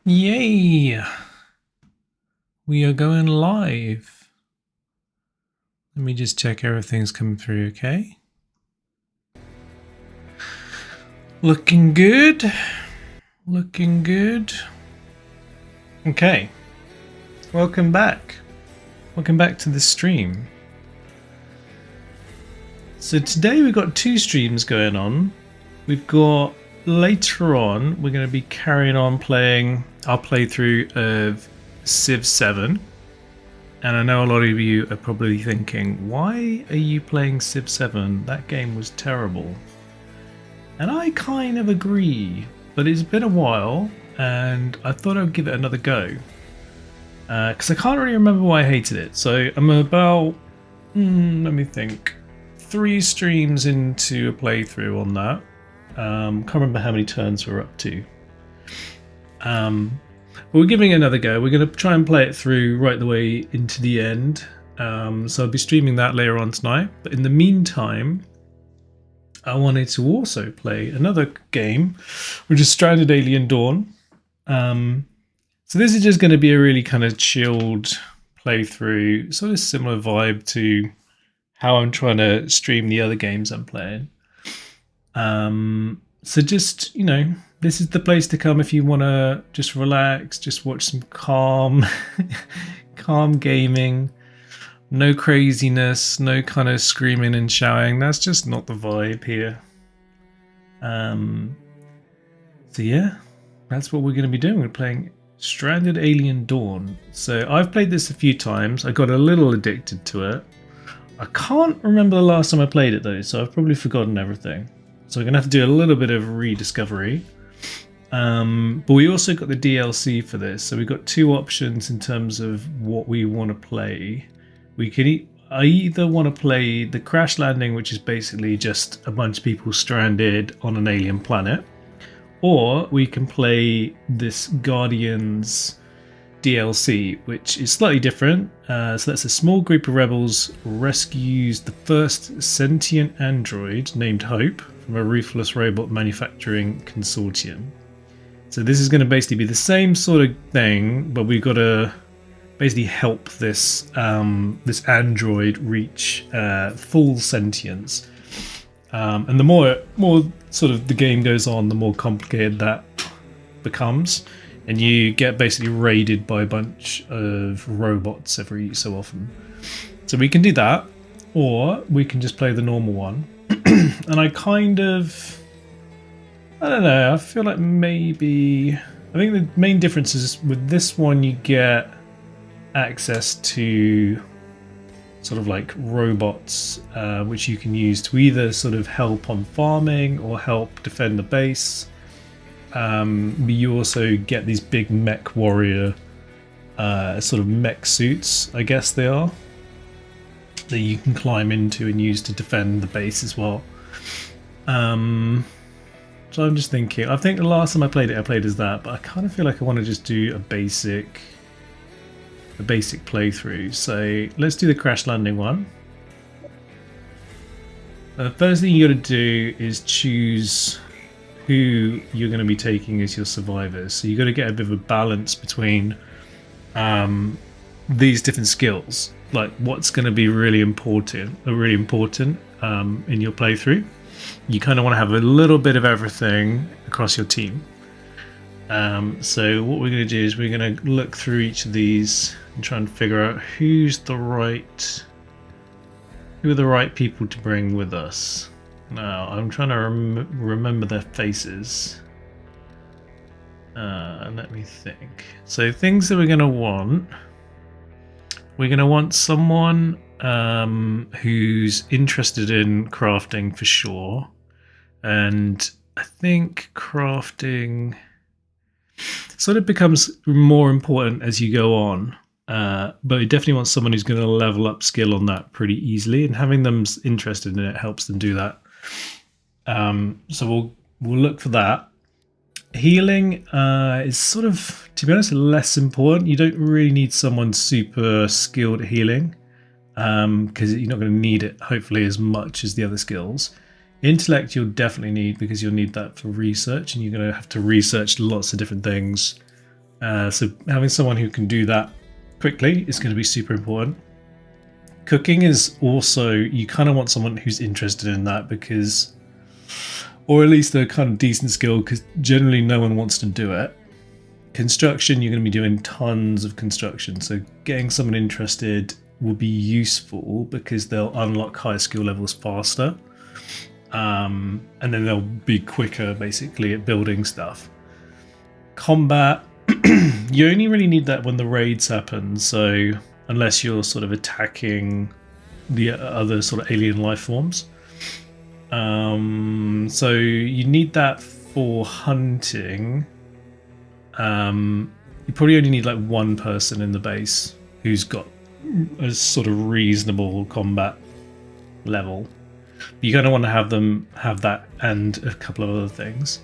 Yay! We are going live. Let me just check everything's coming through okay. Looking good. Looking good. Okay. Welcome back. Welcome back to the stream. So today we've got two streams going on. We've got later on, we're going to be carrying on playing our playthrough of Civ 7. And I know a lot of you are probably thinking, why are you playing Civ 7? That game was terrible. And I kind of agree, but it's been a while and I thought I'd give it another go. Because I can't really remember why I hated it. So I'm about, let me think, 3 streams into a playthrough on that. Can't remember how many turns we're up to. But we're giving it another go. We're going to try and play it through right the way into the end. So I'll be streaming that later on tonight. But in the meantime, I wanted to also play another game, which is Stranded Alien Dawn. So this is just going to be a really kind of chilled playthrough, sort of similar vibe to how I'm trying to stream the other games I'm playing. So just, you know, this is the place to come if you want to just relax, just watch some calm gaming. No craziness, no kind of screaming and shouting. That's just not the vibe here. So yeah, that's what we're going to be doing. We're playing Stranded Alien Dawn. So I've played this a few times. I got a little addicted to it. I can't remember the last time I played it though, so I've probably forgotten everything. So we're going to have to do a little bit of rediscovery. But we also got the DLC for this. So we've got 2 options in terms of what we want to play. We can I either want to play the Crash Landing, which is basically just a bunch of people stranded on an alien planet, or we can play this Guardians DLC, which is slightly different. So that's a small group of rebels rescues the first sentient android named Hope from a ruthless robot manufacturing consortium. So this is going to basically be the same sort of thing, but we've got to basically help this this android reach full sentience. And the more sort of the game goes on, the more complicated that becomes, and you get basically raided by a bunch of robots every so often. So we can do that, or we can just play the normal one. And I don't know, I feel like maybe, I think the main difference is with this one you get access to sort of like robots, which you can use to either sort of help on farming or help defend the base. But you also get these big mech warrior sort of mech suits, I guess they are, that you can climb into and use to defend the base as well. So I'm just thinking, I think the last time I played as that, but I kind of feel like I want to just do a basic playthrough. So let's do the Crash Landing one. The first thing you got to do is choose who you're going to be taking as your survivors. So you got to get a bit of a balance between these different skills, like what's going to be really important in your playthrough. You kind of want to have a little bit of everything across your team. So what we're going to do is we're going to look through each of these and try and figure out who are the right people to bring with us. Now I'm trying to remember their faces. Let me think. So things that we're going to want someone who's interested in crafting for sure, and I think crafting sort of becomes more important as you go on, but you definitely want someone who's going to level up skill on that pretty easily, and having them interested in it helps them do that. So we'll look for that. Healing is sort of, to be honest, less important. You don't really need someone super skilled at healing, because you're not going to need it hopefully as much as the other skills. Intellect you'll definitely need, because you'll need that for research, and you're going to have to research lots of different things So having someone who can do that quickly is going to be super important. Cooking is also, you kind of want someone who's interested in that because, or at least a kind of decent skill, because generally no one wants to do it. Construction, you're going to be doing tons of construction, so getting someone interested will be useful because they'll unlock higher skill levels faster, and then they'll be quicker basically at building stuff. Combat, you only really need that when the raids happen, so unless you're sort of attacking the other sort of alien life forms. So you need that for hunting. You probably only need like one person in the base who's got a sort of reasonable combat level. You're going to want to have them have that and a couple of other things.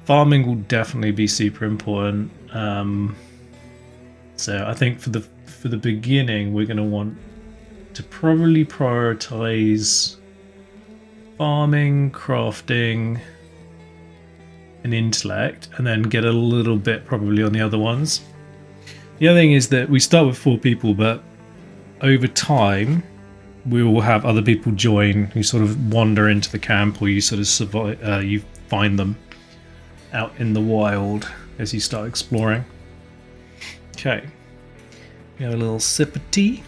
Farming will definitely be super important. So I think for the beginning, we're going to want to probably prioritize farming, crafting, and intellect, and then get a little bit probably on the other ones. The other thing is that we start with 4 people, but over time we will have other people join who sort of wander into the camp, or you sort of survive. You find them out in the wild as you start exploring. Okay, we have a little sip of tea.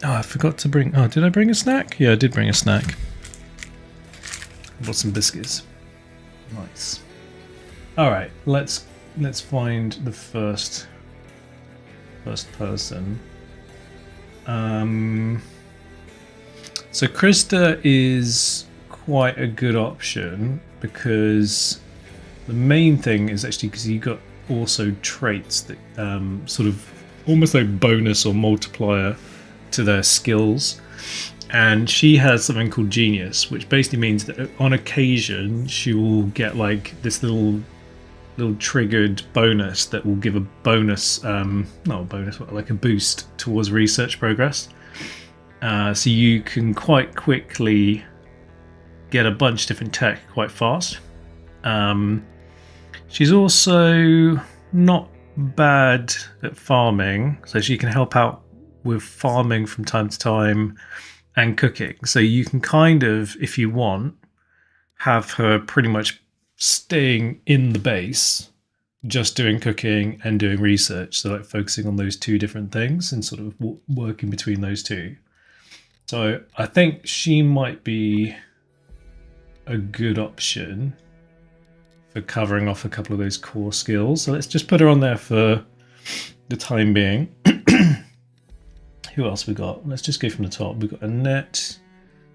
Oh, I forgot to bring. Oh, did I bring a snack? Yeah, I did bring a snack. I bought some biscuits. Nice. All right, let's find the first person. So Krista is quite a good option because the main thing is actually because you got also traits that sort of almost like bonus or multiplier to their skills, and she has something called genius, which basically means that on occasion she will get like this little triggered bonus that will give a bonus, not a bonus, but like a boost towards research progress. So you can quite quickly get a bunch of different tech quite fast. She's also not bad at farming, so she can help out with farming from time to time and cooking. So you can kind of, if you want, have her pretty much staying in the base, just doing cooking and doing research. So like focusing on those 2 different things and sort of working between those 2. So I think she might be a good option for covering off a couple of those core skills. So let's just put her on there for the time being. Who else we got? Let's just go from the top. We've got Annette.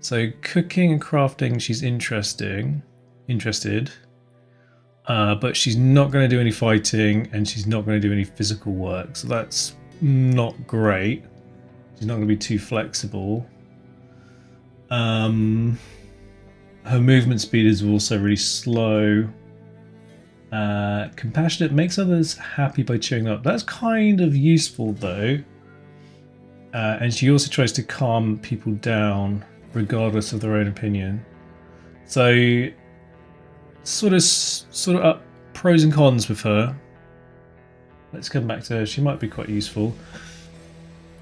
So cooking and crafting, she's interested. But she's not going to do any fighting and she's not going to do any physical work. So that's not great. She's not going to be too flexible. Her movement speed is also really slow. Compassionate, makes others happy by cheering up. That's kind of useful though. And she also tries to calm people down regardless of their own opinion. So sort of up pros and cons with her. Let's come back to her. She might be quite useful.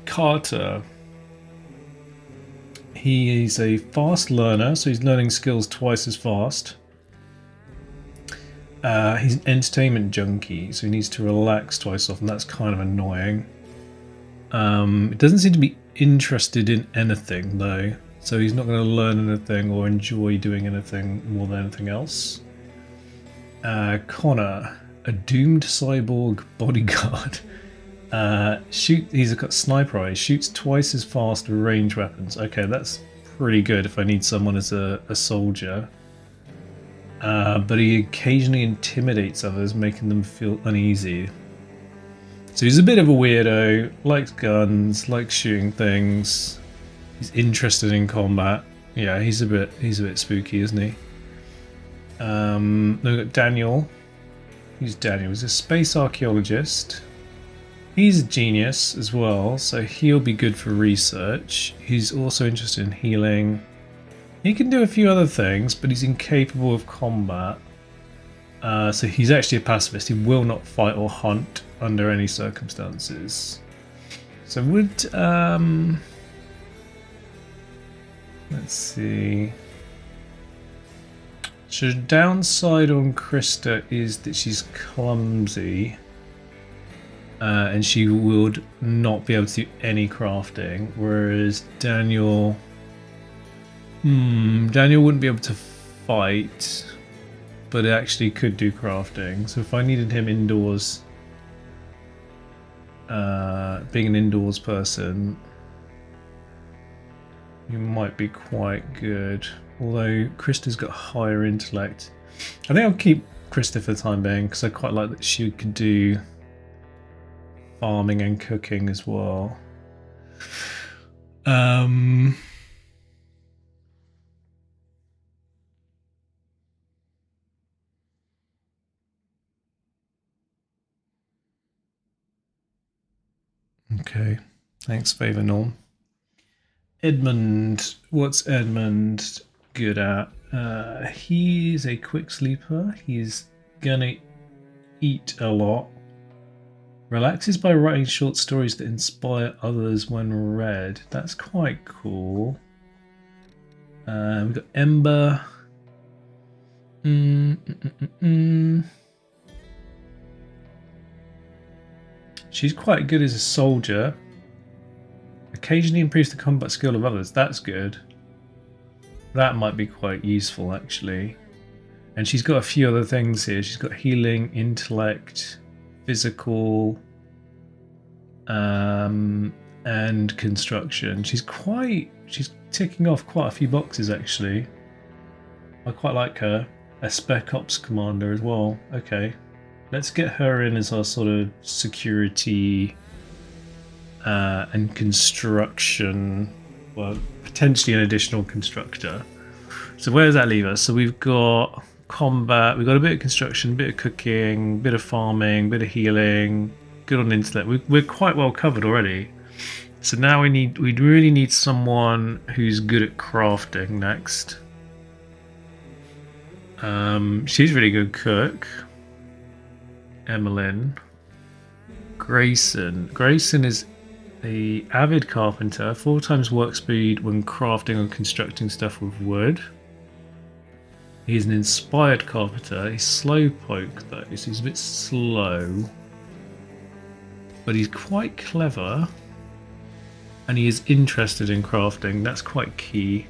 Carter. He is a fast learner, so he's learning skills twice as fast. He's an entertainment junkie, so he needs to relax twice as often. That's kind of annoying. It doesn't seem to be interested in anything though, so he's not going to learn anything or enjoy doing anything more than anything else. Connor, a doomed cyborg bodyguard. He's got sniper eyes, shoots twice as fast with ranged weapons. Okay, that's pretty good if I need someone as a soldier. But he occasionally intimidates others, making them feel uneasy. So he's a bit of a weirdo, likes guns, likes shooting things. He's interested in combat. Yeah, he's a bit spooky, isn't he? Then we've got Daniel. Who's Daniel? He's a space archaeologist. He's a genius as well, so he'll be good for research. He's also interested in healing. He can do a few other things, but he's incapable of combat. So he's actually a pacifist. He will not fight or hunt under any circumstances. So would let's see. So the downside on Krista is that she's clumsy. And she would not be able to do any crafting, whereas Daniel wouldn't be able to fight, but actually could do crafting. So if I needed him indoors, being an indoors person, he might be quite good. Although Krista's got higher intellect. I think I'll keep Krista for the time being, because I quite like that she could do farming and cooking as well. Okay, thanks, Favor Norm. Edmund, what's Edmund good at? He's a quick sleeper. He's gonna eat a lot. Relaxes by writing short stories that inspire others when read. That's quite cool. We've got Ember. She's quite good as a soldier. Occasionally improves the combat skill of others. That's good. That might be quite useful, actually. And she's got a few other things here. She's got healing, intellect, physical, and construction. She's ticking off quite a few boxes, actually. I quite like her. A Spec Ops commander as well. Okay. Let's get her in as our sort of security and construction. Well, potentially an additional constructor. So where does that leave us? So we've got combat, we've got a bit of construction, a bit of cooking, a bit of farming, a bit of healing, good on intellect. We're quite well covered already. So now we really need someone who's good at crafting next. She's a really good cook. Emmeline. Grayson. Grayson is a avid carpenter, 4 times work speed when crafting or constructing stuff with wood. He's an inspired carpenter. He's slowpoke though, so he's a bit slow. But he's quite clever. And he is interested in crafting. That's quite key.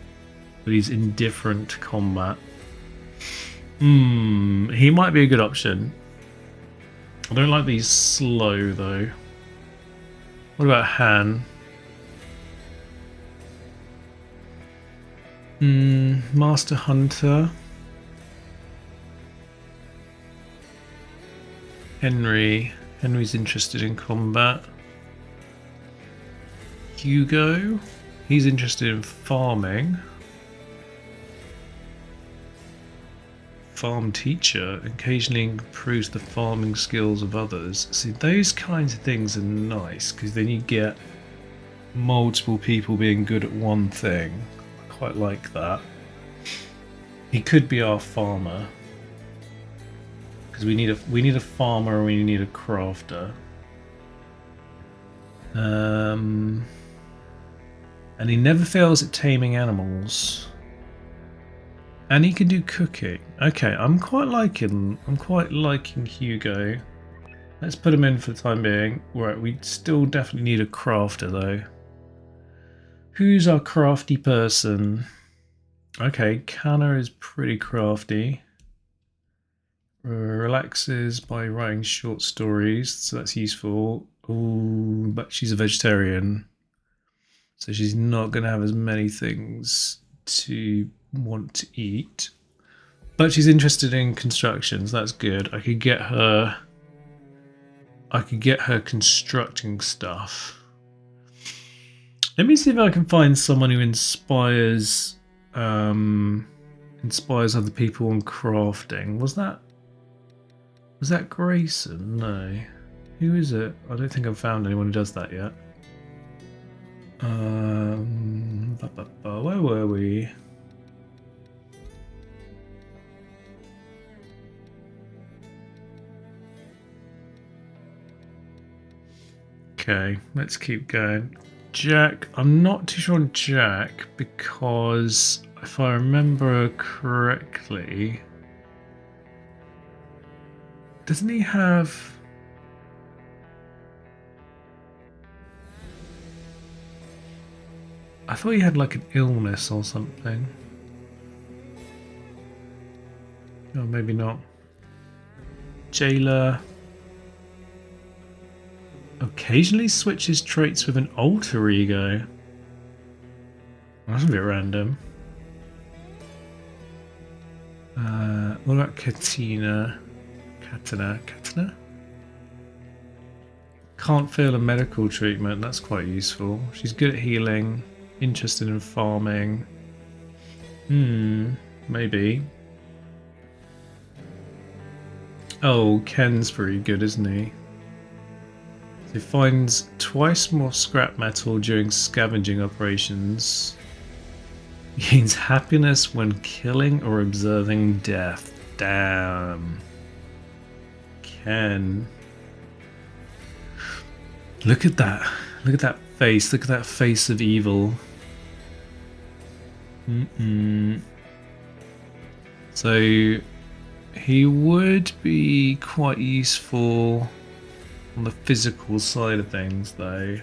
But he's indifferent to combat. He might be a good option. I don't like these slow though. What about Han? Master Hunter. Henry's interested in combat. Hugo. He's interested in farming. Farm teacher occasionally improves the farming skills of others. See, those kinds of things are nice because then you get multiple people being good at one thing. I quite like that. He could be our farmer because we need a farmer and we need a crafter. And he never fails at taming animals. And he can do cooking. Okay, I'm quite liking Hugo. Let's put him in for the time being. Right, we still definitely need a crafter though. Who's our crafty person? Okay, Canna is pretty crafty. Relaxes by writing short stories, so that's useful. Ooh, but she's a vegetarian. So she's not going to have as many things to want to eat. But she's interested in construction, so that's good. I could get her constructing stuff. Let me see if I can find someone who inspires other people in crafting. Was that Grayson? No. Who is it? I don't think I've found anyone who does that yet. Where were we? Okay, let's keep going. Jack, I'm not too sure on Jack because if I remember correctly, doesn't he have... I thought he had like an illness or something. Oh, maybe not. Jailer occasionally switches traits with an alter ego. That's a bit random. What about Katina? Katina? Can't feel a medical treatment. That's quite useful. She's good at healing. Interested in farming. Maybe. Oh, Ken's pretty good, isn't he? He finds twice more scrap metal during scavenging operations. Gains happiness when killing or observing death. Damn. Ken. Look at that. Look at that face. Look at that face of evil. So he would be quite useful on the physical side of things, though.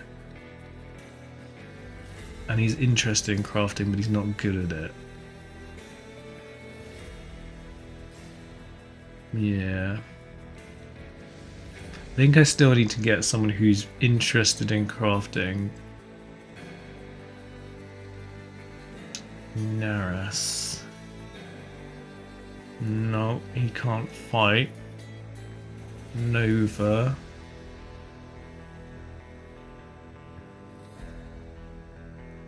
And he's interested in crafting, but he's not good at it. Yeah. I think I still need to get someone who's interested in crafting. Naras. No, he can't fight. Nova.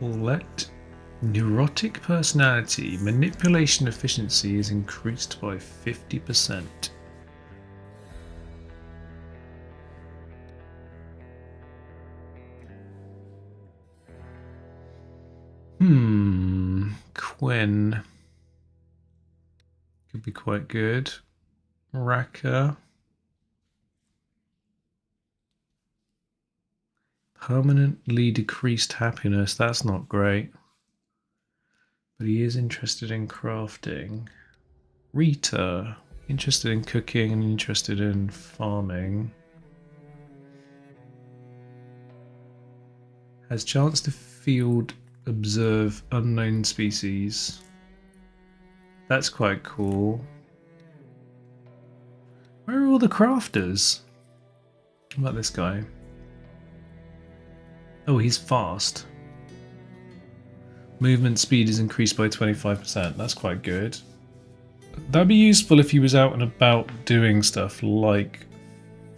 Let neurotic personality. Manipulation efficiency is increased by 50%. Quinn. Could be quite good. Raka. Permanently decreased happiness. That's not great. But he is interested in crafting. Rita. Interested in cooking and interested in farming. Has chance to field observe unknown species. That's quite cool. Where are all the crafters? What about this guy? Oh, he's fast. Movement speed is increased by 25%. That's quite good. That'd be useful if he was out and about doing stuff like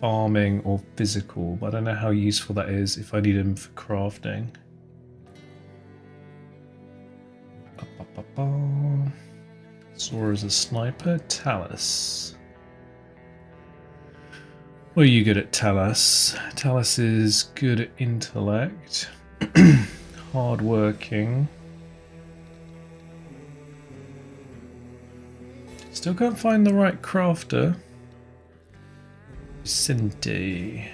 farming or physical, but I don't know how useful that is if I need him for crafting. Saw as a sniper. Talus. What are you good at, Talus? Talus is good at intellect. Hardworking. Still can't find the right crafter. Cindy.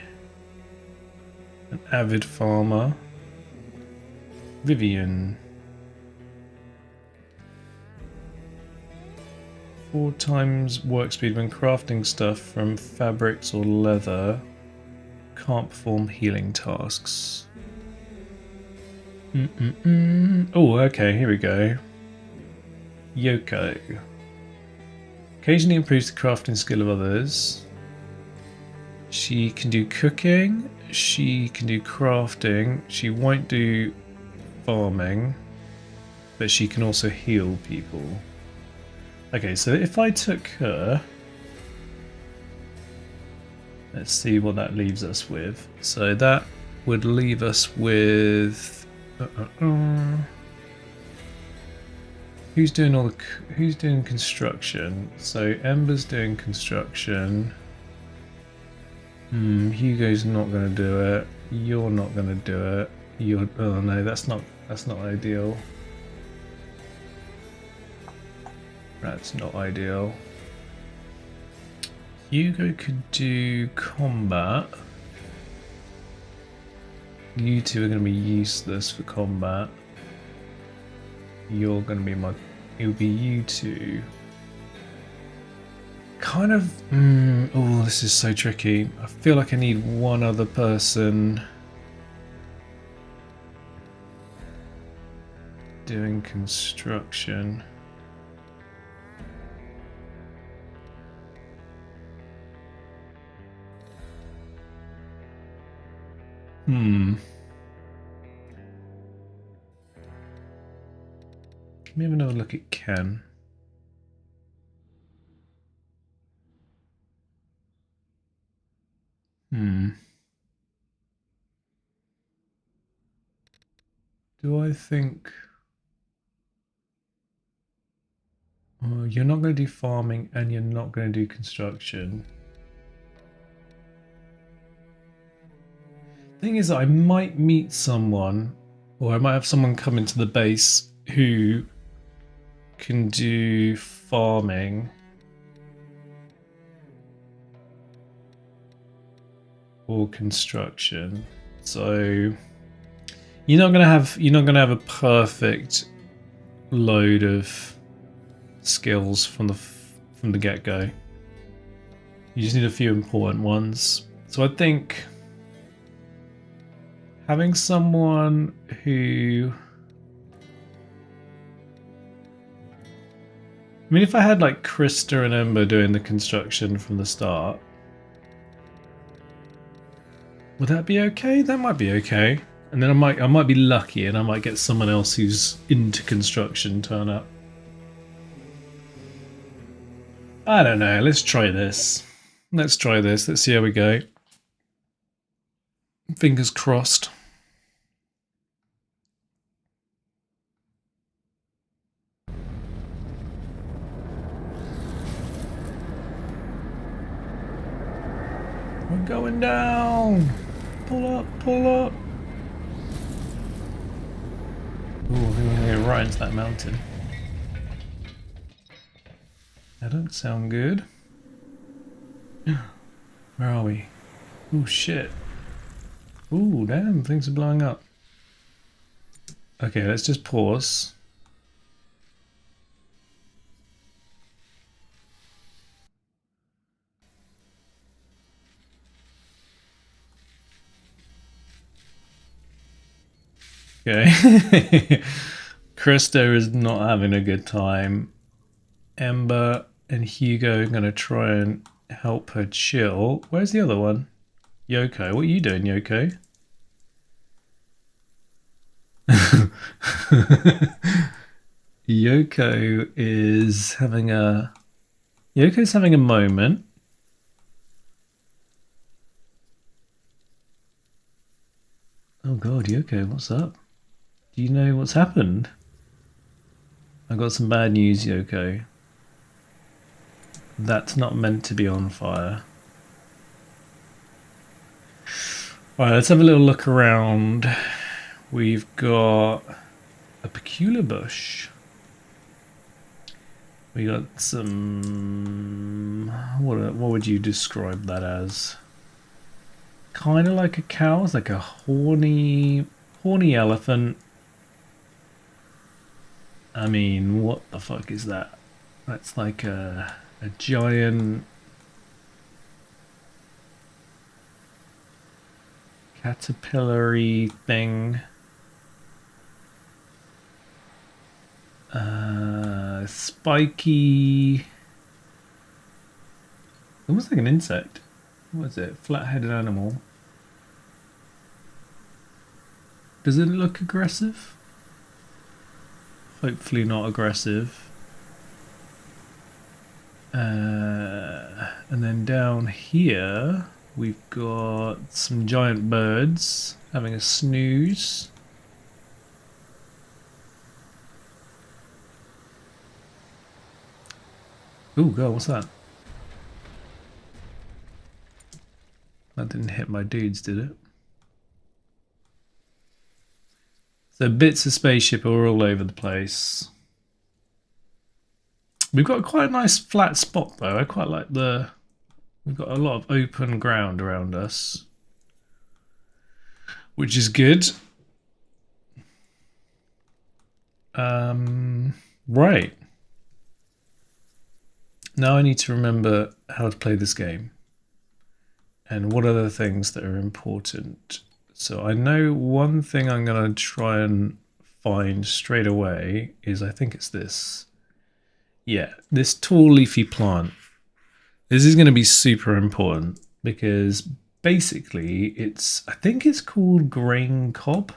An avid farmer. Vivian. 4 times work speed when crafting stuff from fabrics or leather. Can't perform healing tasks. Oh, okay, here we go. Yoko. Occasionally improves the crafting skill of others. She can do cooking. She can do crafting. She won't do farming. But she can also heal people. Okay, so if I took her, let's see what that leaves us with. So that would leave us with who's doing all the who's doing construction? So Ember's doing construction. Hugo's not going to do it. You're not going to do it. You're oh no, that's not ideal. That's not ideal. Hugo could do combat. You two are going to be useless for combat. You're going to be my... It'll be you two. Kind of... oh, this is so tricky. I feel like I need one other person doing construction. Let me have another look at Ken. Do I think... Oh, you're not going to do farming and you're not going to do construction. Thing is, I might meet someone, or I might have someone come into the base who can do farming or construction. So you're not gonna have a perfect load of skills from the get-go. You just need a few important ones. So I think having someone who... I mean, if I had like Krista and Ember doing the construction from the start, would that be okay? That might be okay. And then I might be lucky and I might get someone else who's into construction turn up. I don't know. Let's try this. Let's try this. Let's see how we go. Fingers crossed. We're going down. Pull up, pull up. Ooh, I think we're going to get right into that mountain. That doesn't sound good. Where are we? Oh shit. Ooh, damn, things are blowing up. Okay, let's just pause. Okay. Krista is not having a good time. Ember and Hugo are going to try and help her chill. Where's the other one? Yoko. What are you doing, Yoko? Yoko's having a moment. Oh god, Yoko, what's up? Do you know what's happened? I got some bad news, Yoko. That's not meant to be on fire. Alright, let's have a little look around. We've got a peculiar bush. We got some... What would you describe that as? Kind of like a cow. It's like a horny elephant. I mean, what the fuck is that? That's like a giant caterpillar-y thing. Spiky. Almost like an insect. What is it? Flat-headed animal. Does it look aggressive? Hopefully not aggressive. And then down here we've got some giant birds having a snooze. Oh god, what's that? That didn't hit my dudes, did it? So bits of spaceship are all over the place. We've got quite a nice flat spot though. I quite like we've got a lot of open ground around us. which is good. Right. Now I need to remember how to play this game and what are the things that are important. So I know one thing I'm going to try and find straight away is, I think it's this. Yeah, this tall leafy plant. This is going to be super important because basically I think it's called grain cob.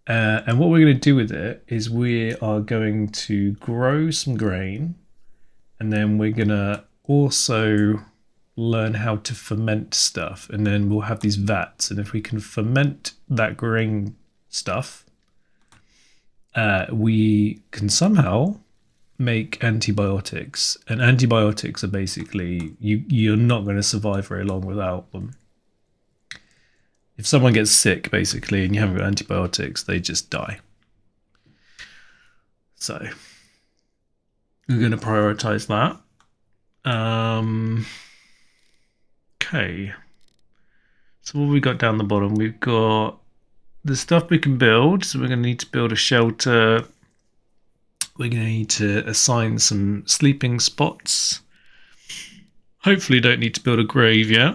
And what we're going to do with it is we are going to grow some grain, and then we're going to also learn how to ferment stuff, and then we'll have these vats, and if we can ferment that grain stuff, we can somehow make antibiotics, and antibiotics are basically you're not going to survive very long without them. If someone gets sick basically and you haven't got antibiotics, they just die. So we're going to prioritize that. Okay, so what have we got down the bottom? We've got the stuff we can build, so we're going to need to build a shelter. We're going to need to assign some sleeping spots. Hopefully don't need to build a grave yet.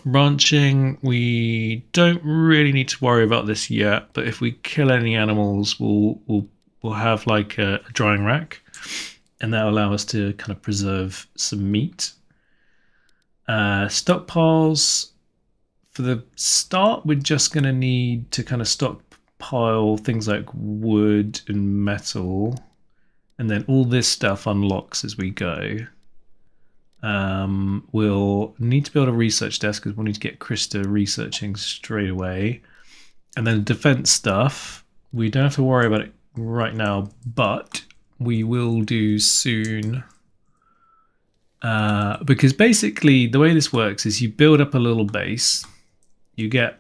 Ranching, we don't really need to worry about this yet, but if we kill any animals, we'll have like a drying rack, and that'll allow us to kind of preserve some meat. Stockpiles, for the start, we're just going to need to kind of stockpile things like wood and metal, and then all this stuff unlocks as we go. We'll need to build a research desk because we'll need to get Krista researching straight away. And then defense stuff, we don't have to worry about it right now, but we will do soon. Because basically the way this works is you build up a little base, you get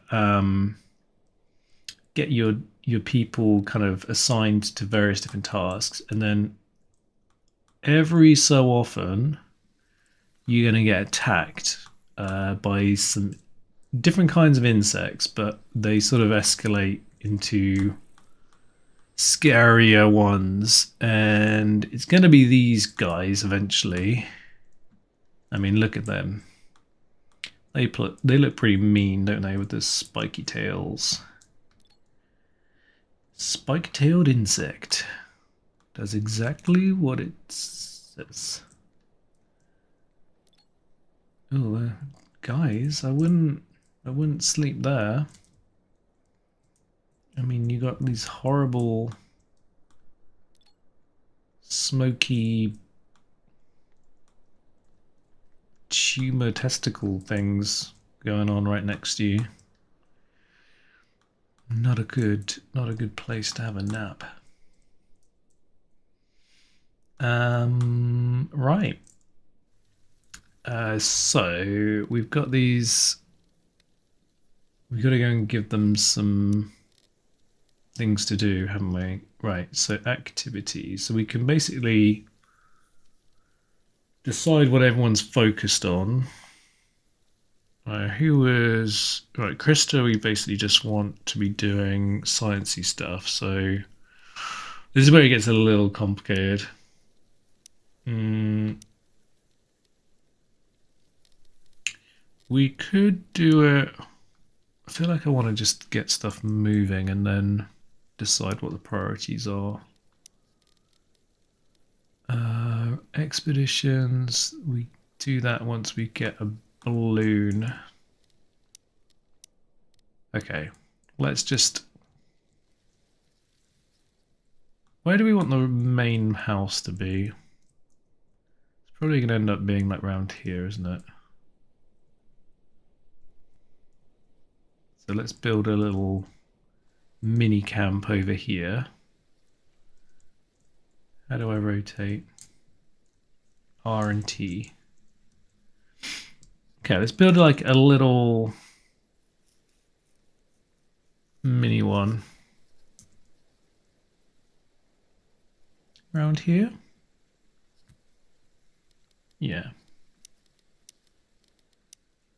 your people kind of assigned to various different tasks, and then every so often you're going to get attacked by some different kinds of insects, but they sort of escalate into scarier ones, and it's going to be these guys eventually. I mean, look at them. They look pretty mean, don't they, with the spiky tails. Spike-tailed insect does exactly what it says. Oh, guys, I wouldn't sleep there. I mean, you got these horrible, smoky tumor testicle things going on right next to you. Not a good place to have a nap. Right. So we've got these. We've got to go and give them some things to do, haven't we? Right. So activities. So we can basically decide what everyone's focused on. Who is right? Krista, we basically just want to be doing sciencey stuff. So this is where it gets a little complicated. We could do it. I feel like I want to just get stuff moving and then decide what the priorities are. Expeditions, we do that once we get a balloon. Okay, let's just... Where do we want the main house to be? It's probably going to end up being like around here, isn't it? So let's build a little mini camp over here. How do I rotate? R and T. Okay, let's build like a little mini one around here. Yeah.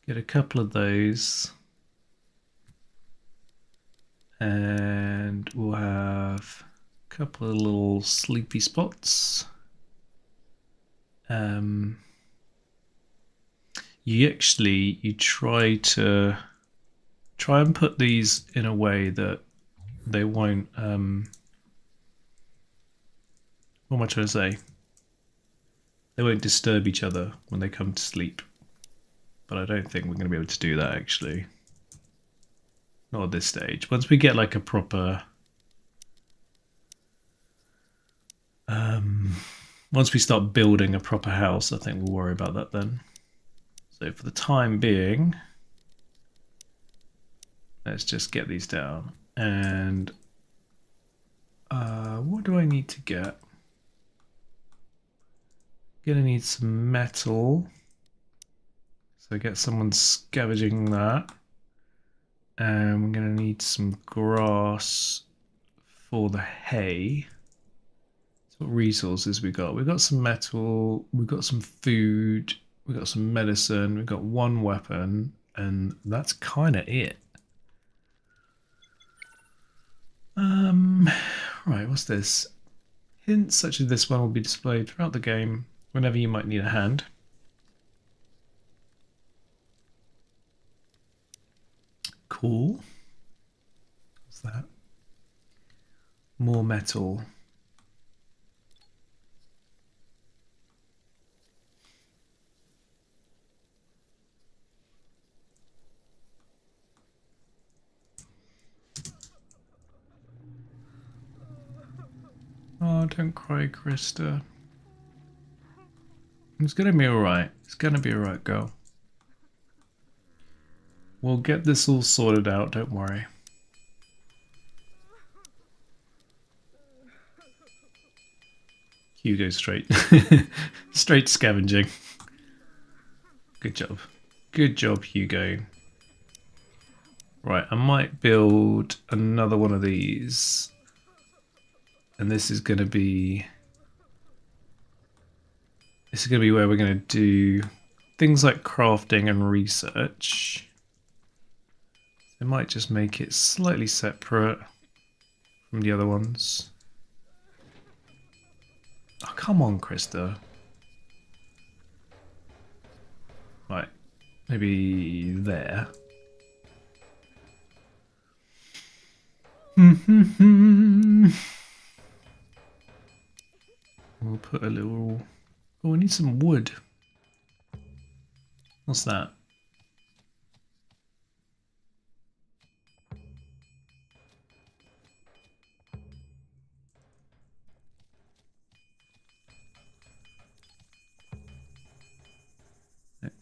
Get a couple of those. And we'll have a couple of little sleepy spots. You try and put these in a way that they won't what am I trying to say? They won't disturb each other when they come to sleep. But I don't think we're going to be able to do that actually. Not at this stage. Once we get like a proper once we start building a proper house, I think we'll worry about that then. So for the time being, let's just get these down. And what do I need to get? Gonna need some metal. So get someone scavenging that. And we're gonna need some grass for the hay. What resources we got? We've got some metal, we've got some food, we've got some medicine, we've got one weapon, and that's kind of it. Right, what's this? Hints such as this one will be displayed throughout the game whenever you might need a hand. Cool. What's that? More metal. Oh, don't cry, Krista. It's gonna be alright. It's gonna be alright, girl. We'll get this all sorted out, don't worry. Hugo straight. Straight scavenging. Good job. Good job, Hugo. Right, I might build another one of these. And this is going to be where we're going to do things like crafting and research. It might just make it slightly separate from the other ones. Oh, come on, Krista. Right, maybe there. We'll put a little... Oh, we need some wood. What's that?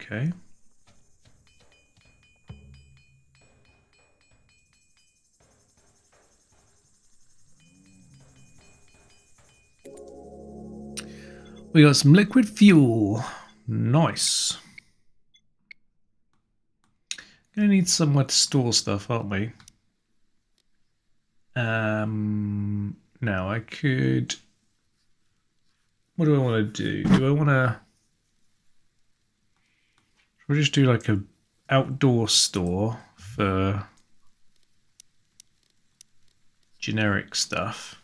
Okay. We got some liquid fuel. Nice. Gonna need somewhere to store stuff, aren't we? Now I could... What do I want to do? Do I want to... We'll just do like a outdoor store for generic stuff.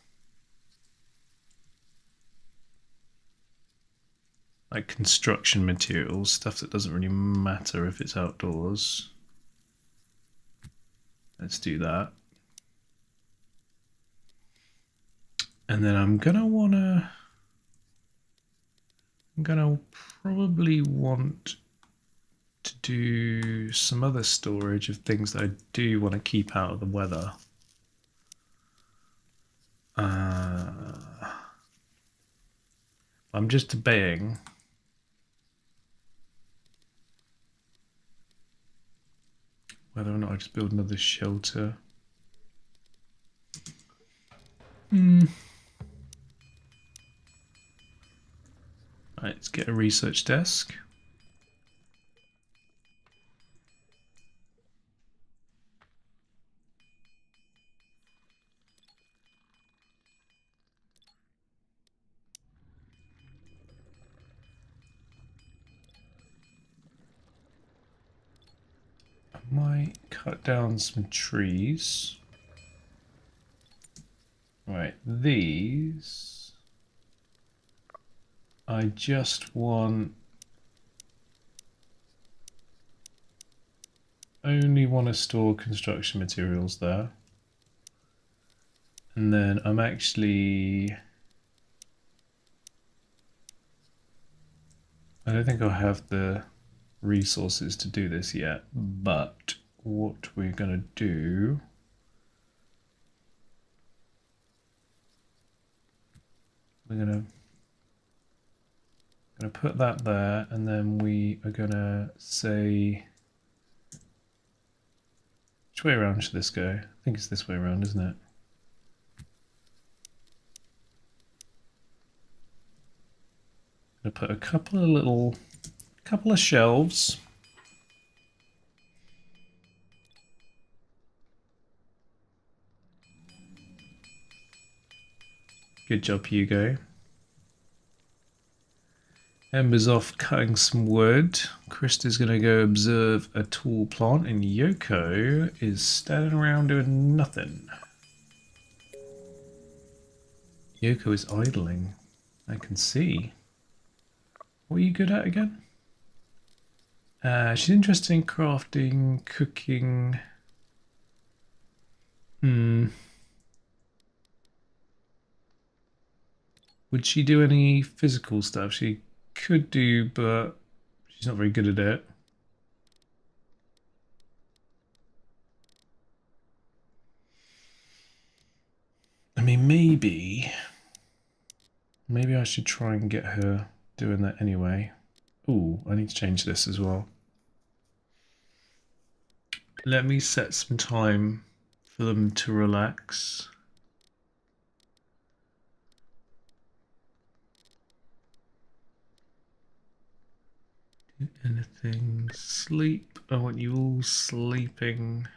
Like construction materials, stuff that doesn't really matter if it's outdoors. Let's do that. And then I'm gonna probably want to do some other storage of things that I do want to keep out of the weather. I'm just debating whether or not I just build another shelter. Right, let's get a research desk. I might cut down some trees. these, I just only want to store construction materials there. And then I'm actually, I don't think I'll have the resources to do this yet, but what we're going to do, we're going to put that there, and then we are going to say, which way around should this go? I think it's this way around, isn't it? I'm going to put a couple of shelves. Good job, Hugo. Ember's off cutting some wood. Krista's going to go observe a tall plant, and Yoko is standing around doing nothing. Yoko is idling. I can see. What are you good at again? She's interested in crafting, cooking. Would she do any physical stuff? She could do, but she's not very good at it. I mean, maybe I should try and get her doing that anyway. Ooh, I need to change this as well. Let me set some time for them to relax. Anything? Sleep. I want you all sleeping.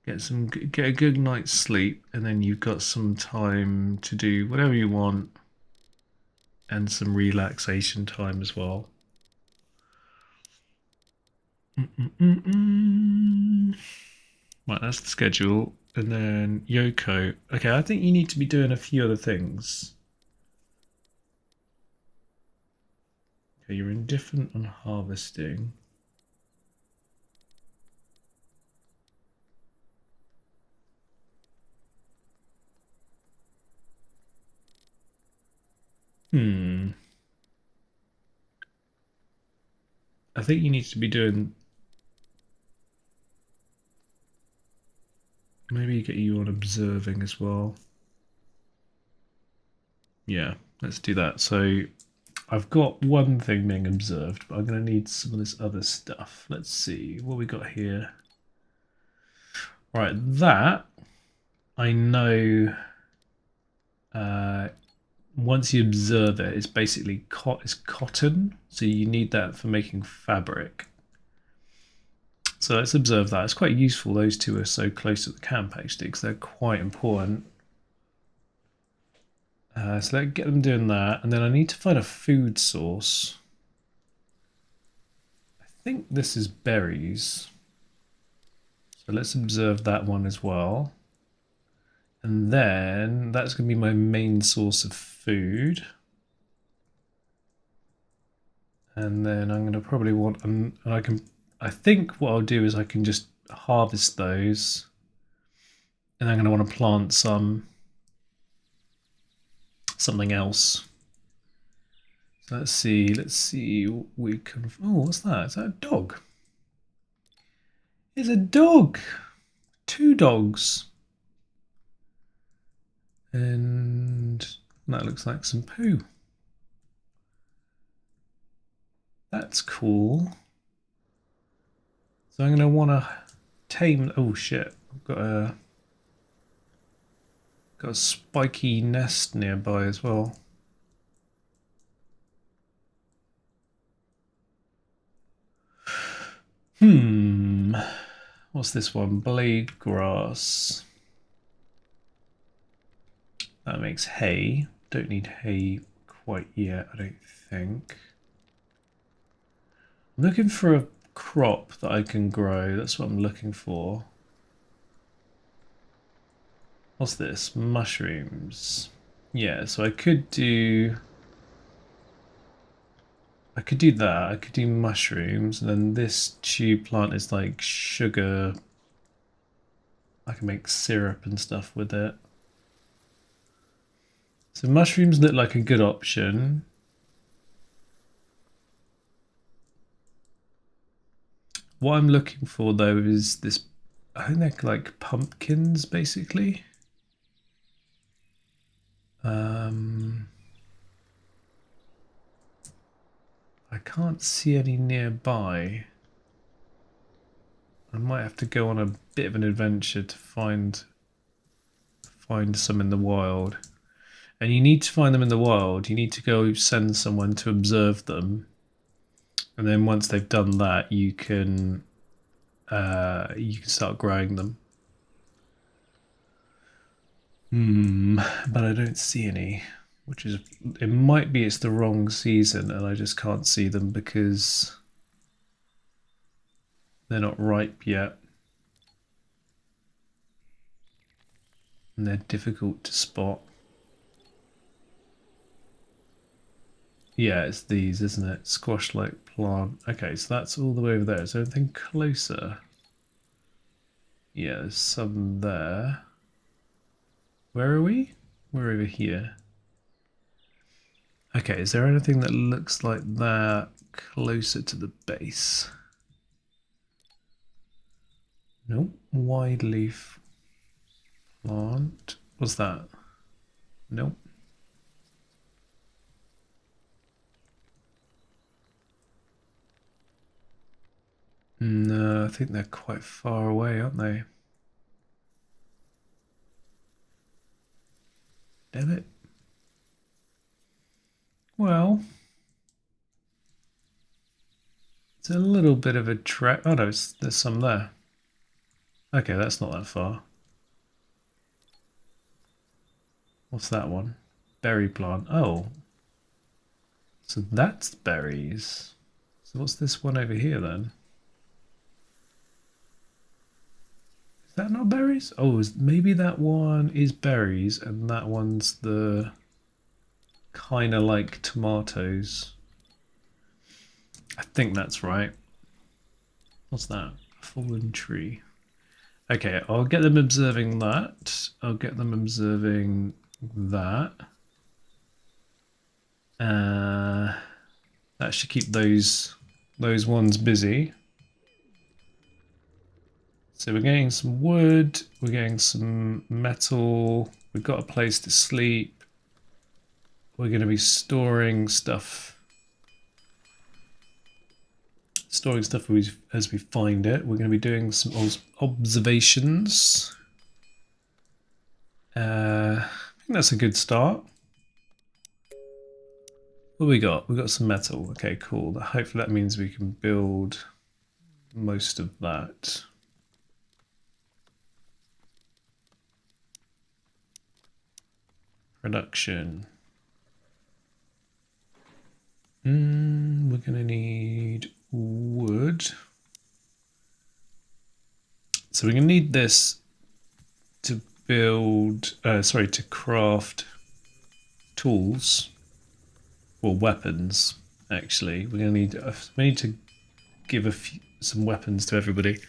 Get a good night's sleep, and then you've got some time to do whatever you want, and some relaxation time as well. Right, that's the schedule. And then Yoko. Okay, I think you need to be doing a few other things. Okay, you're indifferent on harvesting. I think you need to be doing... Maybe get you on observing as well. Yeah, let's do that. So I've got one thing being observed, but I'm going to need some of this other stuff. Let's see what we got here. Right, that I know. Once you observe it, it's basically it's cotton, so you need that for making fabric. So let's observe that. It's quite useful those two are so close to the camp actually, because they're quite important. So let's get them doing that, and then I need to find a food source. I think this is berries. So let's observe that one as well. And then that's going to be my main source of food. And then I'm going to probably want, and I think what I'll do is I can just harvest those. And I'm going to want to plant something else. So let's see, we can, oh, what's that? Is that a dog? It's a dog! 2 dogs. And that looks like some poo. That's cool. So I'm going to want to tame... Oh shit, I've got a spiky nest nearby as well. What's this one? Blade grass. That makes hay. Don't need hay quite yet, I don't think. I'm looking for a crop that I can grow. That's what I'm looking for. What's this? Mushrooms. Yeah, so I could do that. I could do mushrooms, and then this tube plant is like sugar. I can make syrup and stuff with it. So mushrooms look like a good option. What I'm looking for though is this, I think they're like pumpkins basically. I can't see any nearby. I might have to go on a bit of an adventure to find some in the wild. And you need to find them in the wild. You need to go send someone to observe them. And then once they've done that, you can start growing them. But I don't see any, which is, it might be it's the wrong season and I just can't see them because they're not ripe yet. And they're difficult to spot. Yeah, it's these, isn't it? Squash-like plant. Okay, so that's all the way over there. Is there anything closer? Yeah, there's some there. Where are we? We're over here. Okay, is there anything that looks like that closer to the base? Nope. Wide leaf plant. What's that? Nope. No, I think they're quite far away, aren't they? Damn it. Well, it's a little bit of a trek. Oh no, there's some there. Okay, that's not that far. What's that one? Berry plant. Oh. So that's berries. So what's this one over here then? Is that not berries? Oh, maybe that one is berries and that one's the kind of like tomatoes. I think that's right. What's that? A fallen tree. Okay, I'll get them observing that. I'll get them observing that. That should keep those ones busy. So we're getting some wood, we're getting some metal, we've got a place to sleep. We're going to be storing stuff as we find it. We're going to be doing some observations. I think that's a good start. What we got? We got some metal. Okay, cool. Hopefully that means we can build most of that. Production. We're gonna need wood. So we're gonna need this to build, to craft tools or weapons. Actually, we're gonna need. We need to give some weapons to everybody.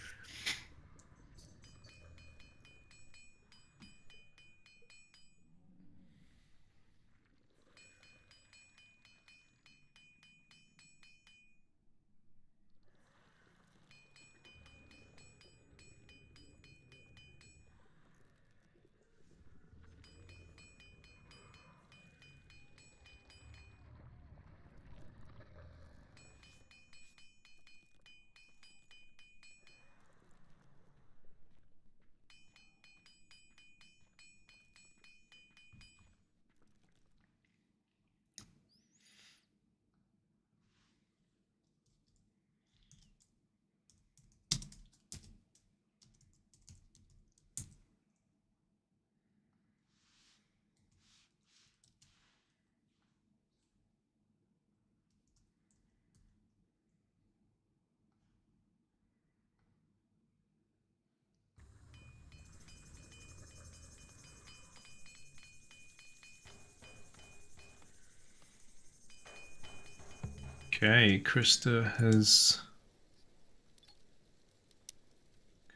Okay, Krista has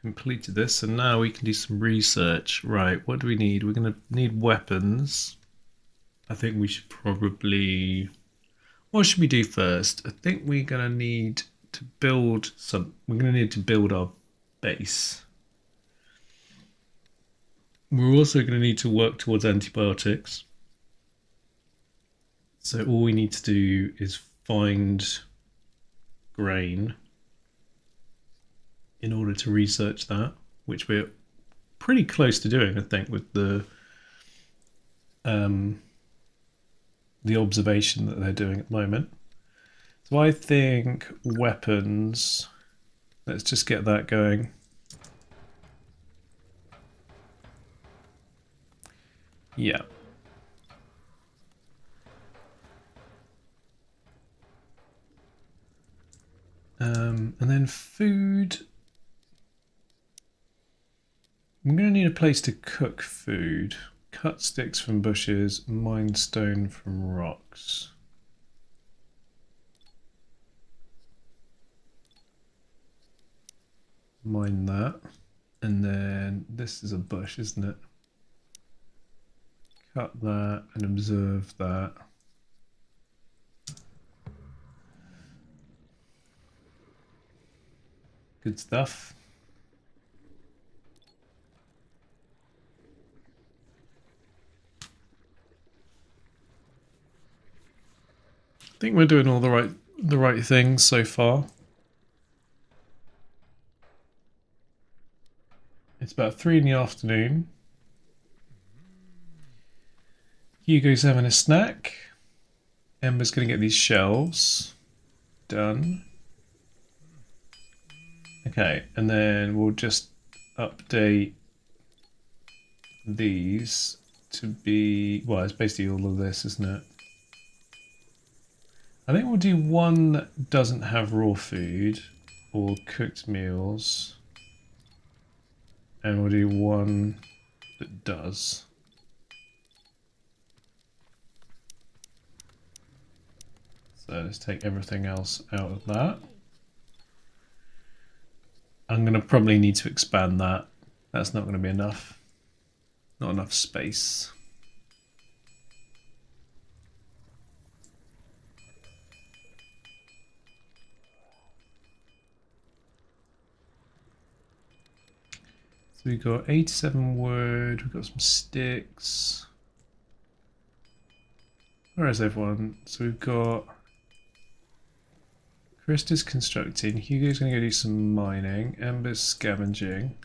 completed this, and now we can do some research. Right, what do we need? We're going to need weapons. I think we should probably... What should we do first? I think we're going to need to build some... We're going to need to build our base. We're also going to need to work towards antibiotics. So all we need to do is find grain in order to research that, which we're pretty close to doing, I think, with the observation that they're doing at the moment. So I think weapons, let's just get that going. Yeah. And then food. I'm going to need a place to cook food. Cut sticks from bushes, mine stone from rocks. Mine that. And then this is a bush, isn't it? Cut that and observe that. Good stuff. I think we're doing all the right things so far. It's about 3 in the afternoon. Hugo's having a snack. Ember's going to get these shelves. Done. Okay, and then we'll just update these to be... Well, it's basically all of this, isn't it? I think we'll do one that doesn't have raw food or cooked meals. And we'll do one that does. So let's take everything else out of that. I'm going to probably need to expand that. That's not going to be enough. Not enough space. So we've got 87 wood, we've got some sticks. Where is everyone? So we've got... Krista's constructing, Hugo's going to go do some mining, Ember's scavenging,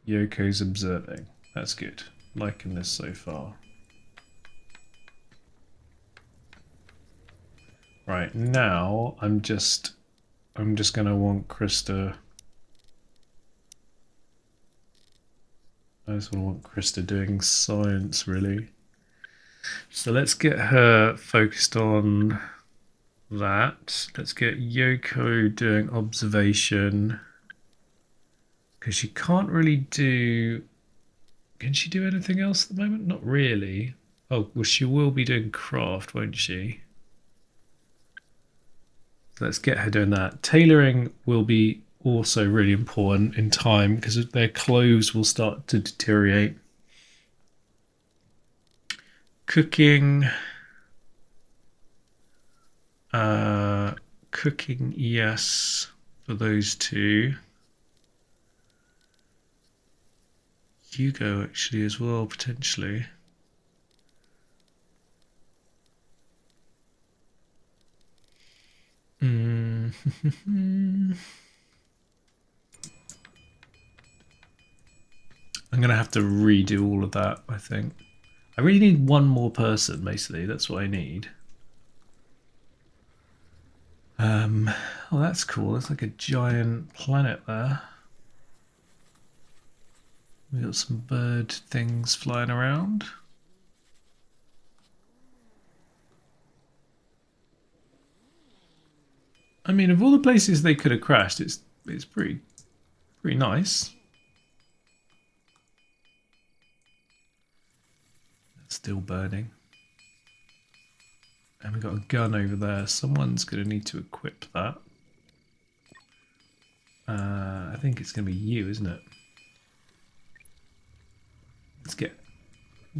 Yoko's observing. That's good. Liking this so far. Right, now I'm just going to want Krista... I just want Krista doing science, really. So let's get her focused on that. Let's get Yoko doing observation. Because she can't really do... Can she do anything else at the moment? Not really. Oh, well, she will be doing craft, won't she? So let's get her doing that. Tailoring will be also really important in time because their clothes will start to deteriorate. Cooking. Cooking, yes, for those two. Hugo actually as well, potentially. I'm gonna have to redo all of that, I think. I really need one more person, basically. That's what I need. Oh, that's cool. There's like a giant planet there. We got some bird things flying around. I mean, of all the places they could have crashed, it's pretty nice. It's still burning. And we've got a gun over there. Someone's going to need to equip that. I think it's going to be you, isn't it? Let's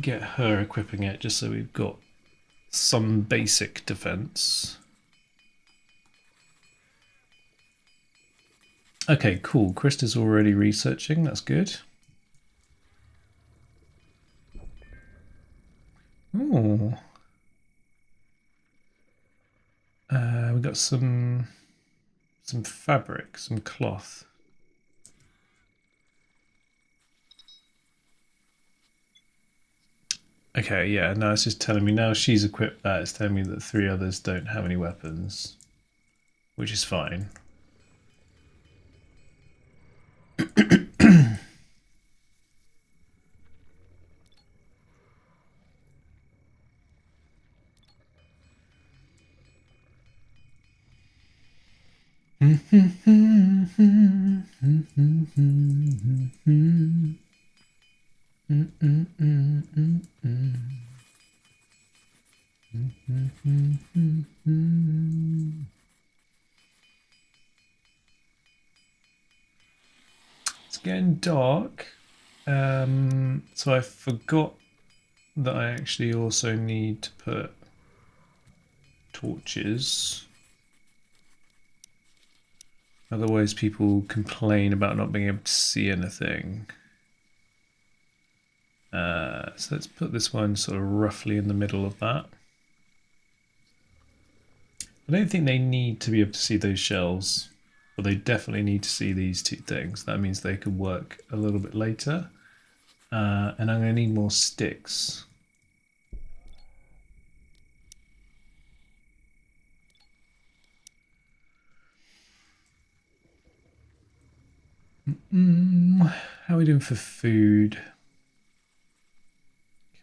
get her equipping it just so we've got some basic defense. Okay, cool. Krista's already researching. That's good. Oh. We got some fabric, some cloth. Okay, yeah, now it's just telling me now she's equipped that. It's telling me that 3 others don't have any weapons, which is fine. It's getting dark, so I forgot that I actually also need to put torches. Otherwise people complain about not being able to see anything. So let's put this one sort of roughly in the middle of that. I don't think they need to be able to see those shells, but they definitely need to see these 2 things. That means they could work a little bit later. And I'm going to need more sticks. How are we doing for food?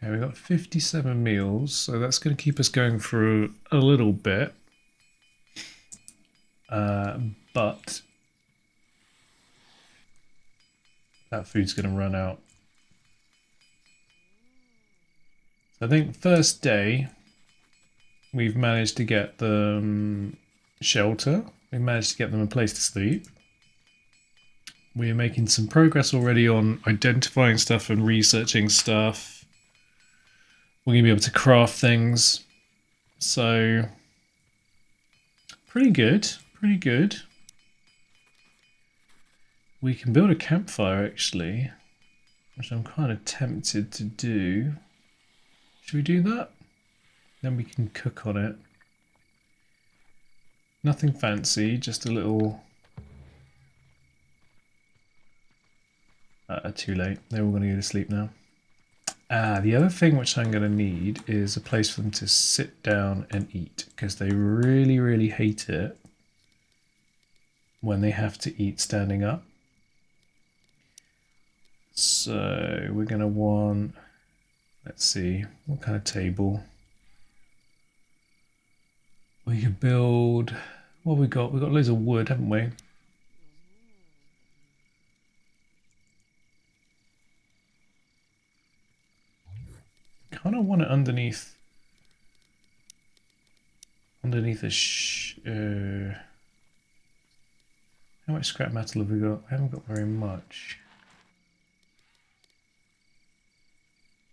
Okay, we got 57 meals, so that's going to keep us going for a little bit. But that food's going to run out. So I think first day we've managed to get them shelter. We managed to get them a place to sleep. We're making some progress already on identifying stuff and researching stuff. We're going to be able to craft things. So, pretty good, pretty good. We can build a campfire actually, which I'm kind of tempted to do. Should we do that? Then we can cook on it. Nothing fancy, just a little... too late. They're all going to go to sleep now. The other thing which I'm going to need is a place for them to sit down and eat, because they really, really hate it when they have to eat standing up. So we're going to want, let's see, what kind of table? We could build, what have we got? We've got loads of wood, haven't we? Kind of want it underneath a how much scrap metal have we got? I haven't got very much.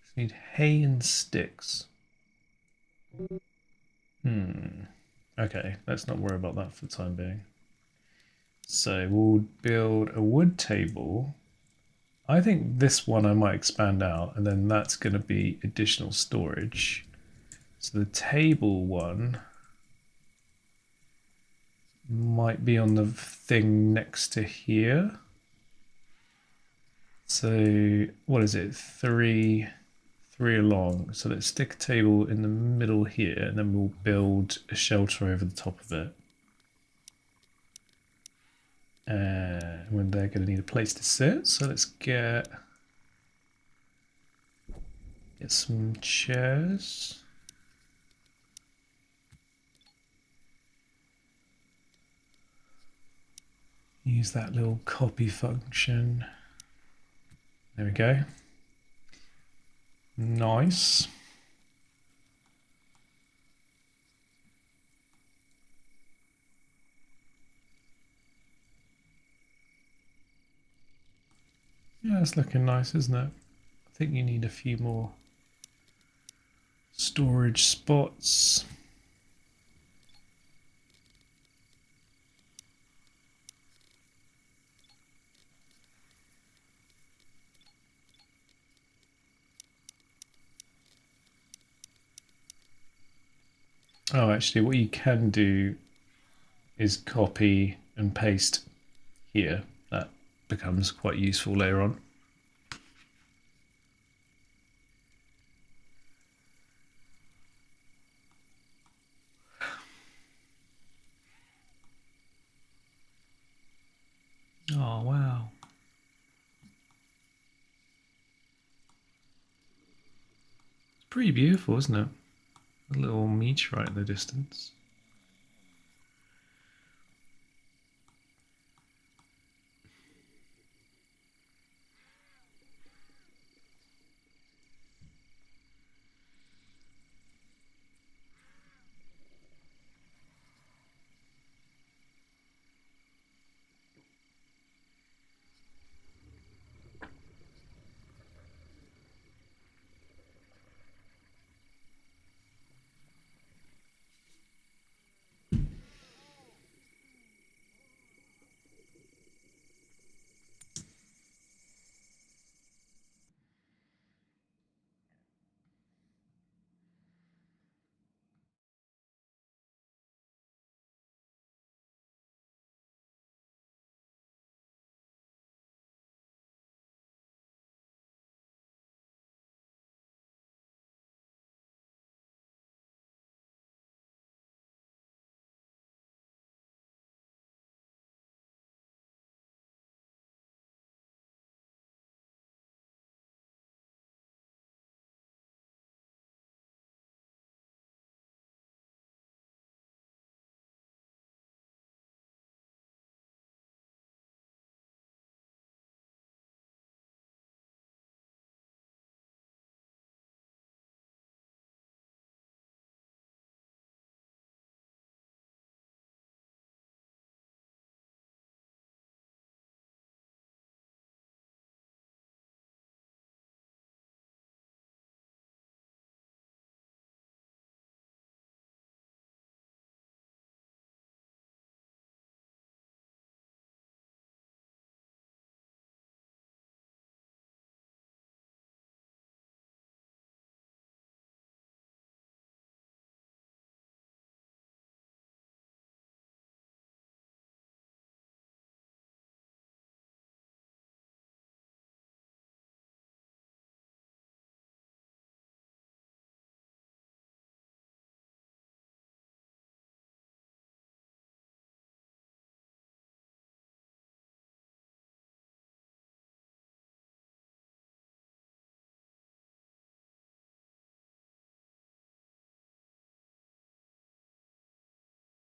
Just need hay and sticks. Okay, let's not worry about that for the time being. So we'll build a wood table. I think this one I might expand out, and then that's going to be additional storage. So the table one might be on the thing next to here. So what is it? Three along. So let's stick a table in the middle here, and then we'll build a shelter over the top of it. When they're going to need a place to sit, so let's get some chairs. Use that little copy function. There we go. Nice. That's looking nice, isn't it? I think you need a few more storage spots. Oh, actually, what you can do is copy and paste here. That becomes quite useful later on. Oh, wow. It's pretty beautiful, isn't it? A little meteorite in the distance.